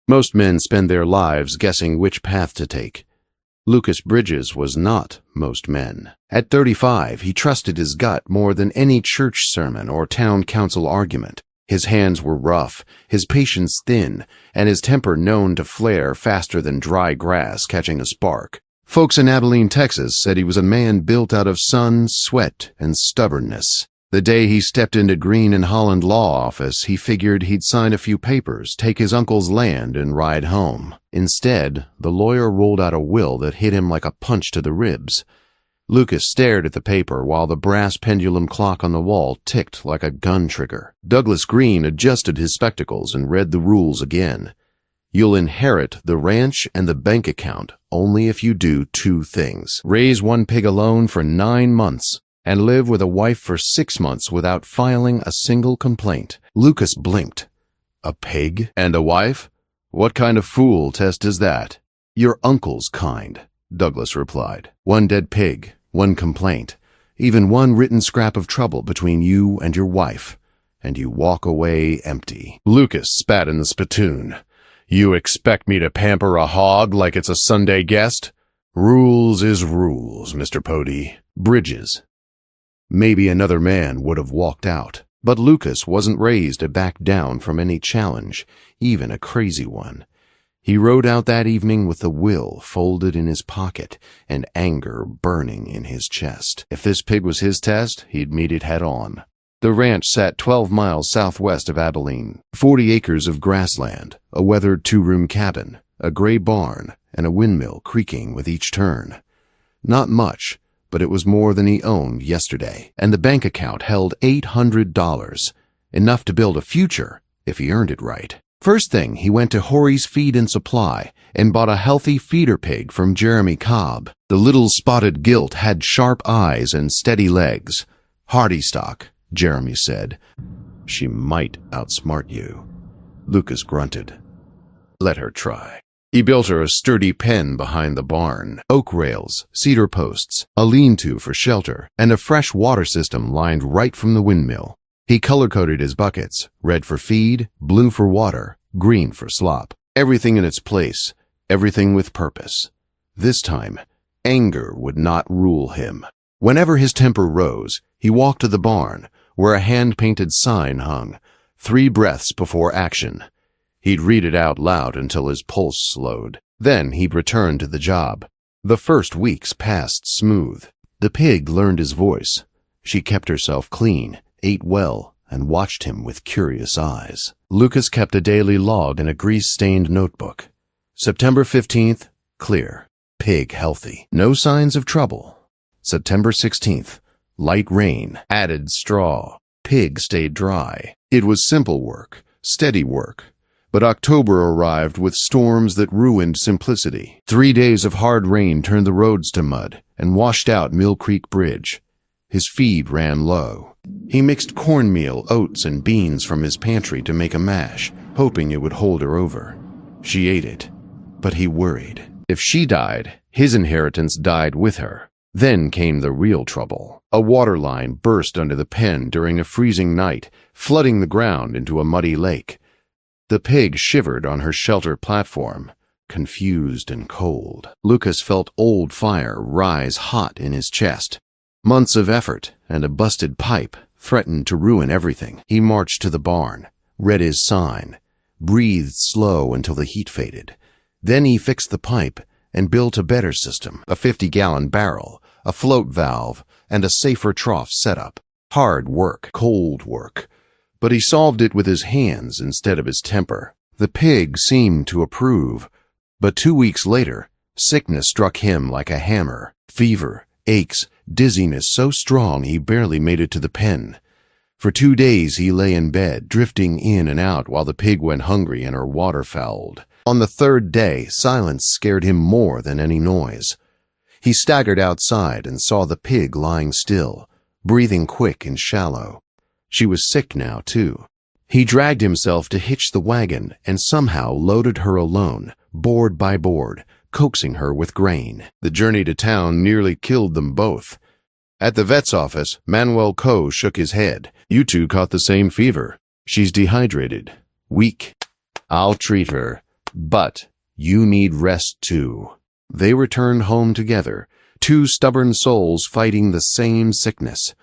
Most men spend their lives guessing which path to take. Lucas Bridges was not most men. At 35, he trusted his gut more than any church sermon or town council argument. His hands were rough, his patience thin, and his temper known to flare faster than dry grass catching a spark. Folks in Abilene, Texas said he was a man built out of sun, sweat, and stubbornness. The day he stepped into Green and Holland law office, he figured he'd sign a few papers, take his uncle's land, and ride home. Instead, the lawyer rolled out a will that hit him like a punch to the ribs. Lucas stared at the paper while the brass pendulum clock on the wall ticked like a gun trigger. Douglas Green adjusted his spectacles and read the rules again. You'll inherit the ranch and the bank account only if you do two things. Raise one pig alone for 9 months and live with a wife for 6 months without filing a single complaint. Lucas blinked. A pig and a wife? What kind of fool test is that? Your uncle's kind, Douglas replied. 1 dead pig, 1 complaint, even 1 written scrap of trouble between you and your wife, and you walk away empty. Lucas spat in the spittoon. You expect me to pamper a hog like it's a Sunday guest? Rules is rules, Mr. Pody. Bridges. Maybe another man would have walked out, but Lucas wasn't raised to back down from any challenge, even a crazy one. He rode out that evening with the will folded in his pocket and anger burning in his chest. If this pig was his test, he'd meet it head on. The ranch sat 12 miles southwest of Abilene, 40 acres of grassland, a weathered 2-room cabin, a gray barn, and a windmill creaking with each turn. Not much, but it was more than he owned yesterday, and the bank account held $800, enough to build a future if he earned it right. First thing, he went to Horry's Feed and Supply and bought a healthy feeder pig from Jeremy Cobb. The little spotted gilt had sharp eyes and steady legs. Hardy stock, Jeremy said. She might outsmart you. Lucas grunted. Let her try. He built her a sturdy pen behind the barn, oak rails, cedar posts, a lean-to for shelter, and a fresh water system lined right from the windmill. He color-coded his buckets, red for feed, blue for water, green for slop. Everything in its place, everything with purpose. This time, anger would not rule him. Whenever his temper rose, he walked to the barn, where a hand-painted sign hung, 3 breaths before action. He'd read it out loud until his pulse slowed. Then he'd return to the job. The first weeks passed smooth. The pig learned his voice. She kept herself clean, ate well, and watched him with curious eyes. Lucas kept a daily log in a grease-stained notebook. September 15th, clear. Pig healthy. No signs of trouble. September 16th, light rain, added straw. Pig stayed dry. It was simple work, steady work. But October arrived with storms that ruined simplicity. 3 days of hard rain turned the roads to mud and washed out Mill Creek Bridge. His feed ran low. He mixed cornmeal, oats, and beans from his pantry to make a mash, hoping it would hold her over. She ate it, but he worried. If she died, his inheritance died with her. Then came the real trouble. A water line burst under the pen during a freezing night, flooding the ground into a muddy lake. The pig shivered on her shelter platform, confused and cold. Lucas felt old fire rise hot in his chest. Months of effort and a busted pipe threatened to ruin everything. He marched to the barn, read his sign, breathed slow until the heat faded. Then he fixed the pipe and built a better system, a 50-gallon barrel, a float valve, and a safer trough setup. Hard work, cold work. But he solved it with his hands instead of his temper. The pig seemed to approve. But 2 weeks later, sickness struck him like a hammer. Fever, aches, dizziness so strong he barely made it to the pen. For 2 days he lay in bed, drifting in and out while the pig went hungry and her water fouled. On the 3rd day, silence scared him more than any noise. He staggered outside and saw the pig lying still, breathing quick and shallow. She was sick now, too. He dragged himself to hitch the wagon and somehow loaded her alone, board by board, coaxing her with grain. The journey to town nearly killed them both. At the vet's office, Manuel Coe shook his head. You two caught the same fever. She's dehydrated. Weak. I'll treat her. But you need rest too. They returned home together, two stubborn souls fighting the same sickness.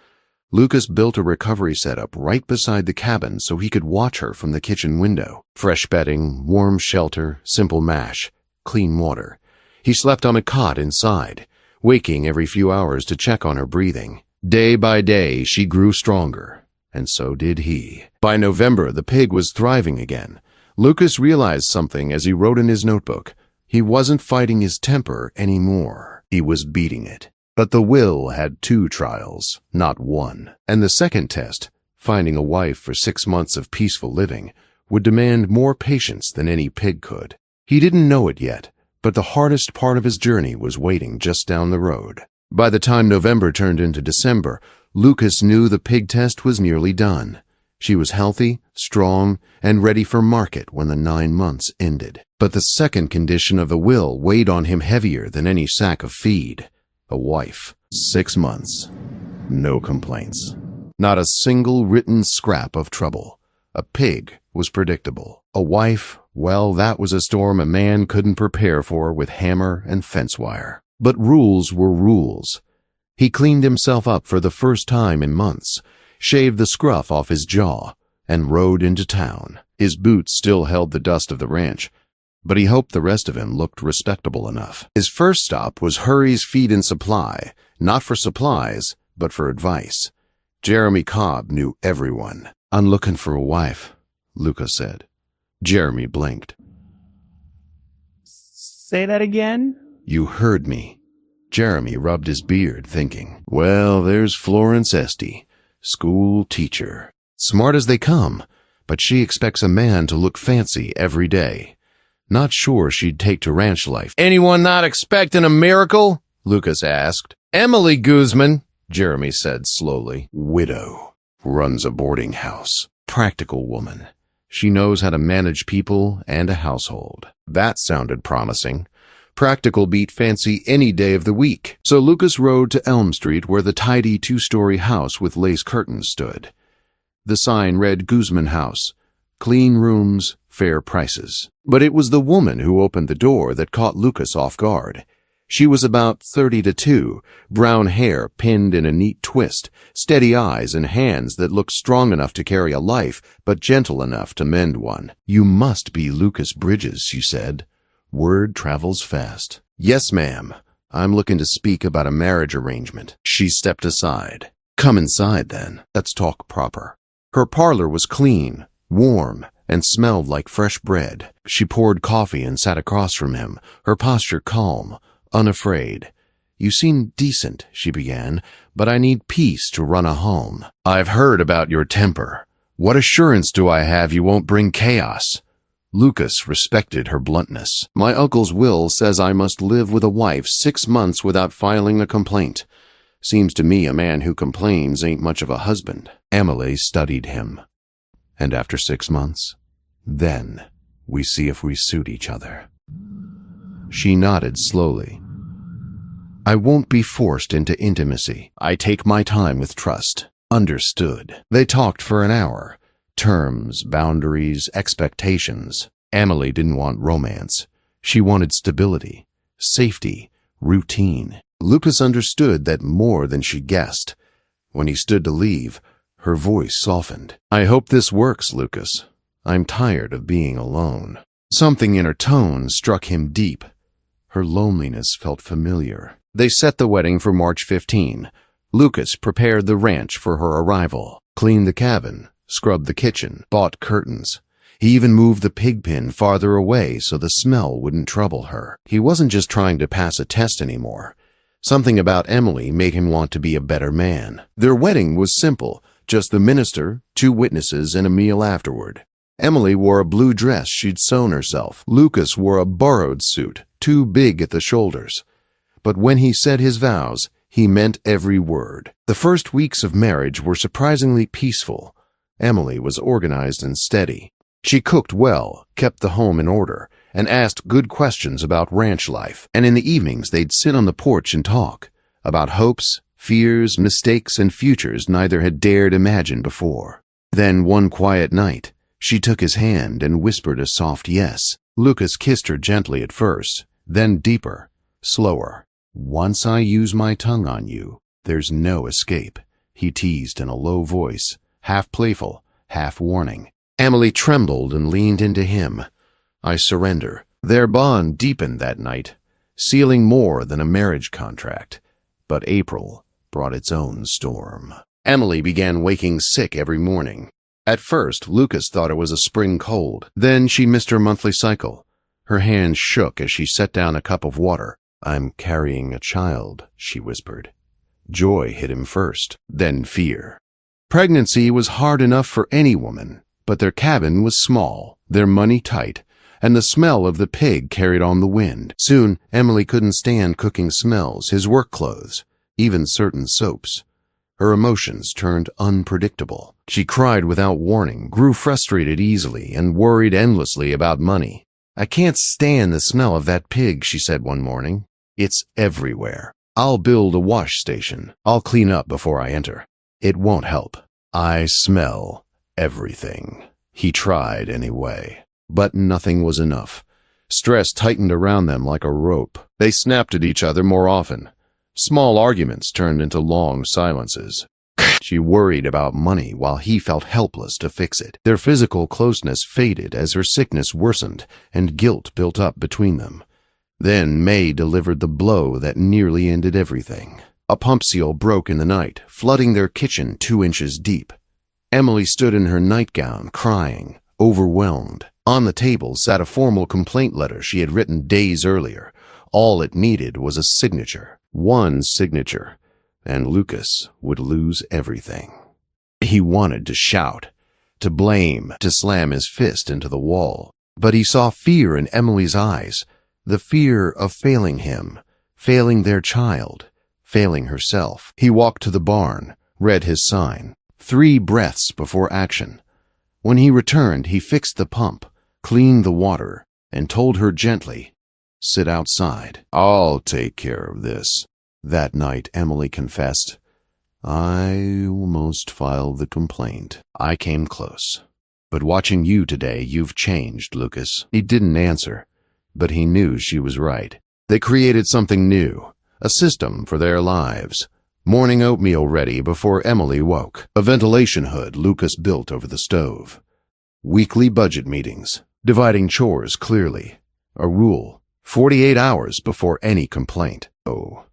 Lucas built a recovery setup right beside the cabin so he could watch her from the kitchen window. Fresh bedding, warm shelter, simple mash, clean water. He slept on a cot inside, waking every few hours to check on her breathing. Day by day, she grew stronger, and so did he. By November, the pig was thriving again. Lucas realized something as he wrote in his notebook. He wasn't fighting his temper anymore. He was beating it. But the will had two trials, not one. And the second test, finding a wife for 6 months of peaceful living, would demand more patience than any pig could. He didn't know it yet, but the hardest part of his journey was waiting just down the road. By the time November turned into December, Lucas knew the pig test was nearly done. She was healthy, strong, and ready for market when the 9 months ended. But the second condition of the will weighed on him heavier than any sack of feed. A wife. 6 months. No complaints. Not a single written scrap of trouble. A pig was predictable. A wife, well, that was a storm a man couldn't prepare for with hammer and fence wire. But rules were rules. He cleaned himself up for the first time in months, shaved the scruff off his jaw, and rode into town. His boots still held the dust of the ranch, but he hoped the rest of him looked respectable enough. His first stop was Hurry's Feed and Supply, not for supplies, but for advice. Jeremy Cobb knew everyone. "I'm looking for a wife," Lucas said. Jeremy blinked. Say that again? "You heard me." Jeremy rubbed his beard, thinking, "Well, there's Florence Estey, school teacher. Smart as they come, but she expects a man to look fancy every day. Not sure she'd take to ranch life." "Anyone not expecting a miracle?" Lucas asked. "Emily Guzman," Jeremy said slowly. "Widow. Runs a boarding house. Practical woman. She knows how to manage people and a household." That sounded promising. Practical beat fancy any day of the week. So Lucas rode to Elm Street where the tidy 2-story house with lace curtains stood. The sign read Guzman House. Clean rooms, fair prices. But it was the woman who opened the door that caught Lucas off guard. She was about 32, brown hair pinned in a neat twist, steady eyes and hands that looked strong enough to carry a life, but gentle enough to mend one. "You must be Lucas Bridges," she said. "Word travels fast." "Yes, ma'am. I'm looking to speak about a marriage arrangement." She stepped aside. "Come inside, then. Let's talk proper." Her parlor was clean, warm, and smelled like fresh bread. She poured coffee and sat across from him, her posture calm, unafraid. "You seem decent," she began, "but I need peace to run a home." "I've heard about your temper. What assurance do I have you won't bring chaos?" Lucas respected her bluntness. "My uncle's will says I must live with a wife 6 months without filing a complaint. Seems to me a man who complains ain't much of a husband." Emily studied him. "And after 6 months, then we see if we suit each other." She nodded slowly. "I won't be forced into intimacy. I take my time with trust." Understood. They talked for an hour. Terms, boundaries, expectations. Emily didn't want romance. She wanted stability, safety, routine. Lucas understood that more than she guessed. When he stood to leave, her voice softened. "I hope this works, Lucas. I'm tired of being alone." Something in her tone struck him deep. Her loneliness felt familiar. They set the wedding for March 15. Lucas prepared the ranch for her arrival, cleaned the cabin, scrubbed the kitchen, bought curtains. He even moved the pig pen farther away so the smell wouldn't trouble her. He wasn't just trying to pass a test anymore. Something about Emily made him want to be a better man. Their wedding was simple, just the minister, 2 witnesses, and a meal afterward. Emily wore a blue dress she'd sewn herself. Lucas wore a borrowed suit, too big at the shoulders. But when he said his vows, he meant every word. The first weeks of marriage were surprisingly peaceful. Emily was organized and steady. She cooked well, kept the home in order, and asked good questions about ranch life. And in the evenings they'd sit on the porch and talk about hopes, fears, mistakes, and futures neither had dared imagine before. Then one quiet night, she took his hand and whispered a soft yes. Lucas kissed her gently at first, then deeper, slower. "Once I use my tongue on you, there's no escape," he teased in a low voice, half playful, half warning. Emily trembled and leaned into him. "I surrender." Their bond deepened that night, sealing more than a marriage contract. But April brought its own storm. Emily began waking sick every morning. At first, Lucas thought it was a spring cold. Then she missed her monthly cycle. Her hands shook as she set down a cup of water. "I'm carrying a child," she whispered. Joy hit him first, then fear. Pregnancy was hard enough for any woman, but their cabin was small, their money tight, and the smell of the pig carried on the wind. Soon, Emily couldn't stand cooking smells, his work clothes, even certain soaps. Her emotions turned unpredictable. She cried without warning, grew frustrated easily, and worried endlessly about money. "I can't stand the smell of that pig," she said one morning. "It's everywhere. I'll build a wash station. I'll clean up before I enter. It won't help. I smell everything." He tried anyway. But nothing was enough. Stress tightened around them like a rope. They snapped at each other more often. Small arguments turned into long silences. She worried about money while he felt helpless to fix it. Their physical closeness faded as her sickness worsened and guilt built up between them. Then May delivered the blow that nearly ended everything. A pump seal broke in the night, flooding their kitchen 2 inches deep. Emily stood in her nightgown, crying, overwhelmed. On the table sat a formal complaint letter she had written days earlier. All it needed was a signature. One signature, and Lucas would lose everything. He wanted to shout, to blame, to slam his fist into the wall. But he saw fear in Emily's eyes, the fear of failing him, failing their child, failing herself. He walked to the barn, read his sign. 3 breaths before action. When he returned, he fixed the pump, cleaned the water, and told her gently, "Sit outside. I'll take care of this." That night, Emily confessed, "I almost filed the complaint. I came close. But watching you today, you've changed, Lucas." He didn't answer, but he knew she was right. They created something new, a system for their lives. Morning oatmeal ready before Emily woke. A ventilation hood Lucas built over the stove. Weekly budget meetings, dividing chores clearly. A rule, 48 hours before any complaint. Oh.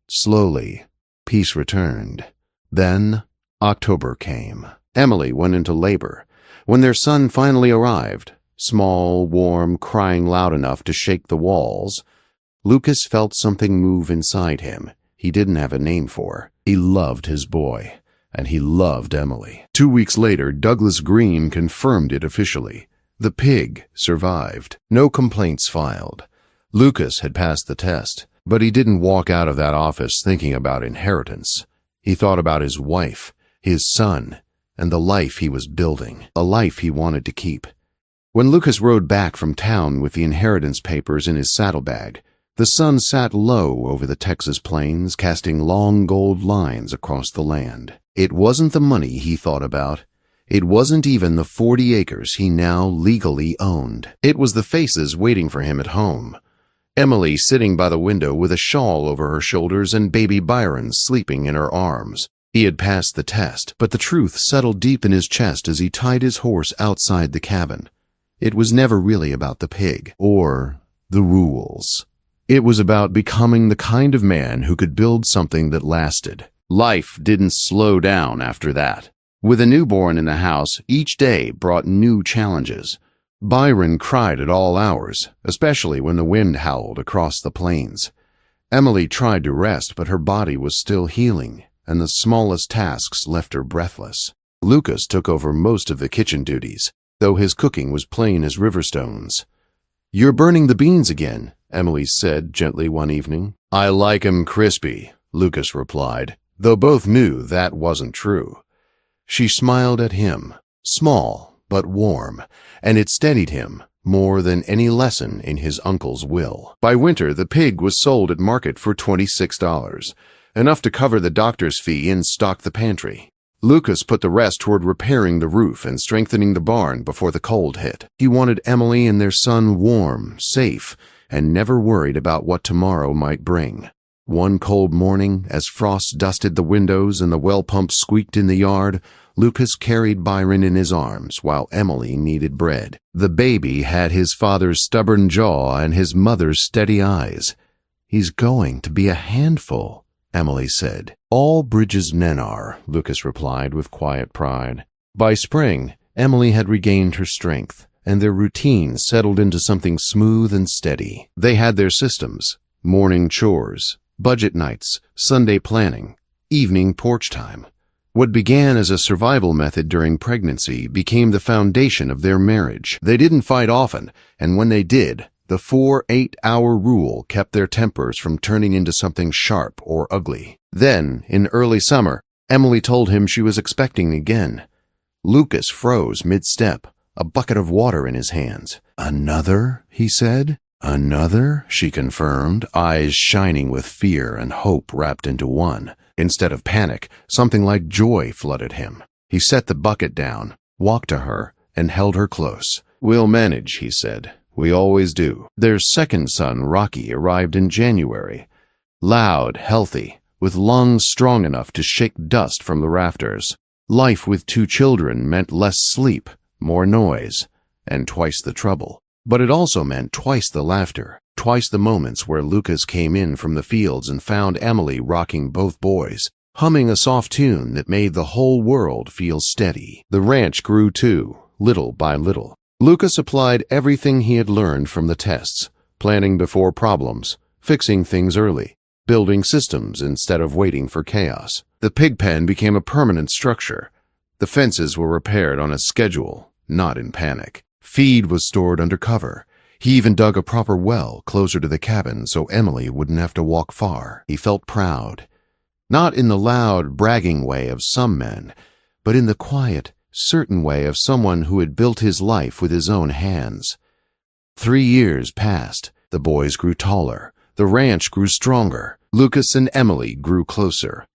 Slowly, peace returned. Then, October came. Emily went into labor. When their son finally arrived, small, warm, crying loud enough to shake the walls, Lucas felt something move inside him he didn't have a name for. He loved his boy, and he loved Emily. 2 weeks later, Douglas Green confirmed it officially. The pig survived. No complaints filed. Lucas had passed the test, but he didn't walk out of that office thinking about inheritance. He thought about his wife, his son, and the life he was building, a life he wanted to keep. When Lucas rode back from town with the inheritance papers in his saddlebag, the sun sat low over the Texas plains, casting long gold lines across the land. It wasn't the money he thought about. It wasn't even the 40 acres he now legally owned. It was the faces waiting for him at home. Emily sitting by the window with a shawl over her shoulders and baby Byron sleeping in her arms. He had passed the test, but the truth settled deep in his chest as he tied his horse outside the cabin. It was never really about the pig or the rules. It was about becoming the kind of man who could build something that lasted. Life didn't slow down after that. With a newborn in the house, each day brought new challenges. Byron cried at all hours, especially when the wind howled across the plains. Emily tried to rest, but her body was still healing, and the smallest tasks left her breathless. Lucas took over most of the kitchen duties, though his cooking was plain as river stones. "You're burning the beans again," Emily said gently one evening. "I like 'em crispy," Lucas replied, though both knew that wasn't true. She smiled at him, small but warm, and it steadied him more than any lesson in his uncle's will. By winter, the pig was sold at market for $26, enough to cover the doctor's fee and stock the pantry. Lucas put the rest toward repairing the roof and strengthening the barn before the cold hit. He wanted Emily and their son warm, safe, and never worried about what tomorrow might bring. One cold morning, as frost dusted the windows and the well pump squeaked in the yard, Lucas carried Byron in his arms while Emily kneaded bread. The baby had his father's stubborn jaw and his mother's steady eyes. "He's going to be a handful," Emily said. "All Bridges' men are," Lucas replied with quiet pride. By spring, Emily had regained her strength, and their routine settled into something smooth and steady. They had their systems: morning chores, budget nights, Sunday planning, evening porch time. What began as a survival method during pregnancy became the foundation of their marriage. They didn't fight often, and when they did, the 4 8-hour rule kept their tempers from turning into something sharp or ugly. Then, in early summer, Emily told him she was expecting again. Lucas froze mid-step, a bucket of water in his hands. "Another?" he said. "Another?" she confirmed, eyes shining with fear and hope wrapped into one. Instead of panic, something like joy flooded him. He set the bucket down, walked to her, and held her close. "We'll manage," he said. "We always do." Their second son, Rocky, arrived in January. Loud, healthy, with lungs strong enough to shake dust from the rafters. Life with 2 children meant less sleep, more noise, and twice the trouble. But it also meant twice the laughter, twice the moments where Lucas came in from the fields and found Emily rocking both boys, humming a soft tune that made the whole world feel steady. The ranch grew too, little by little. Lucas applied everything he had learned from the tests: planning before problems, fixing things early, building systems instead of waiting for chaos. The pig pen became a permanent structure. The fences were repaired on a schedule, not in panic. Feed was stored under cover. He even dug a proper well closer to the cabin so Emily wouldn't have to walk far. He felt proud, not in the loud, bragging way of some men, but in the quiet, certain way of someone who had built his life with his own hands. 3 years passed. The boys grew taller. The ranch grew stronger. Lucas and Emily grew closer.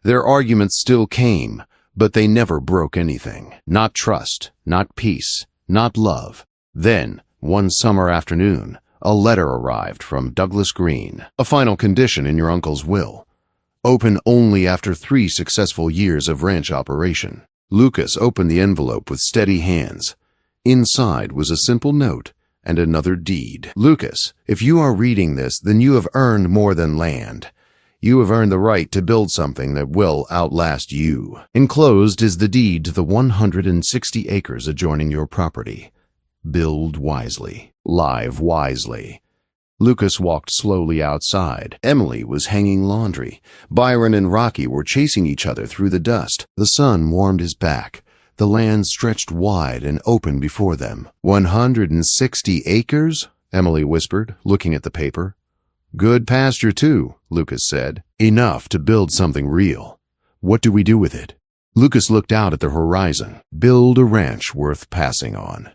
Their arguments still came, but they never broke anything. Not trust, not peace, not love. Then, one summer afternoon, a letter arrived from Douglas Green. "A final condition in your uncle's will. Open only after 3 successful years of ranch operation." Lucas opened the envelope with steady hands. Inside was a simple note and another deed. "Lucas, if you are reading this, then you have earned more than land. You have earned the right to build something that will outlast you. Enclosed is the deed to the 160 acres adjoining your property. Build wisely. Live wisely." Lucas walked slowly outside. Emily was hanging laundry. Byron and Rocky were chasing each other through the dust. The sun warmed his back. The land stretched wide and open before them. 160 acres? Emily whispered, looking at the paper. "Good pasture, too," Lucas said. "Enough to build something real. What do we do with it?" Lucas looked out at the horizon. Build a ranch worth passing on.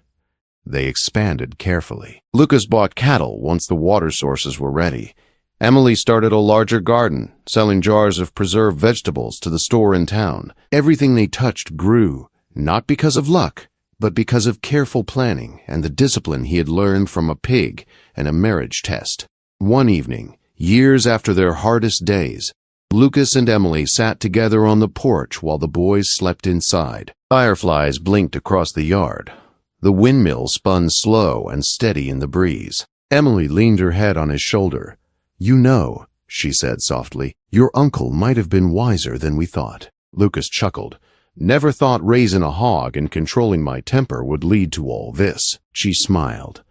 They expanded carefully. Lucas bought cattle once the water sources were ready. Emily started a larger garden, selling jars of preserved vegetables to the store in town. Everything they touched grew, not because of luck, but because of careful planning and the discipline he had learned from a pig and a marriage test. One evening, years after their hardest days, Lucas and Emily sat together on the porch while the boys slept inside. Fireflies blinked across the yard. The windmill spun slow and steady in the breeze. Emily leaned her head on his shoulder. "You know," she said softly, "your uncle might have been wiser than we thought." Lucas chuckled. "Never thought raising a hog and controlling my temper would lead to all this." She smiled.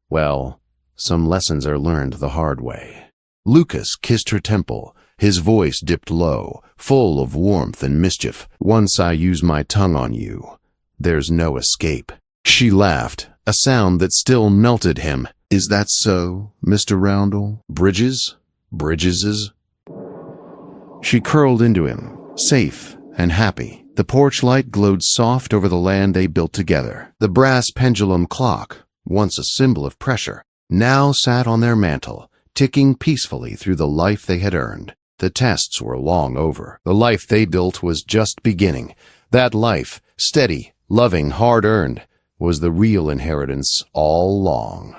"Well, some lessons are learned the hard way." Lucas kissed her temple. His voice dipped low, full of warmth and mischief. "Once I use my tongue on you, there's no escape." She laughed, a sound that still melted him. "Is that so, Mr. Roundel? Bridges's?" She curled into him, safe and happy. The porch light glowed soft over the land they built together. The brass pendulum clock, once a symbol of pressure, now sat on their mantel, ticking peacefully through the life they had earned. The tests were long over. The life they built was just beginning. That life, steady, loving, hard-earned, was the real inheritance all along.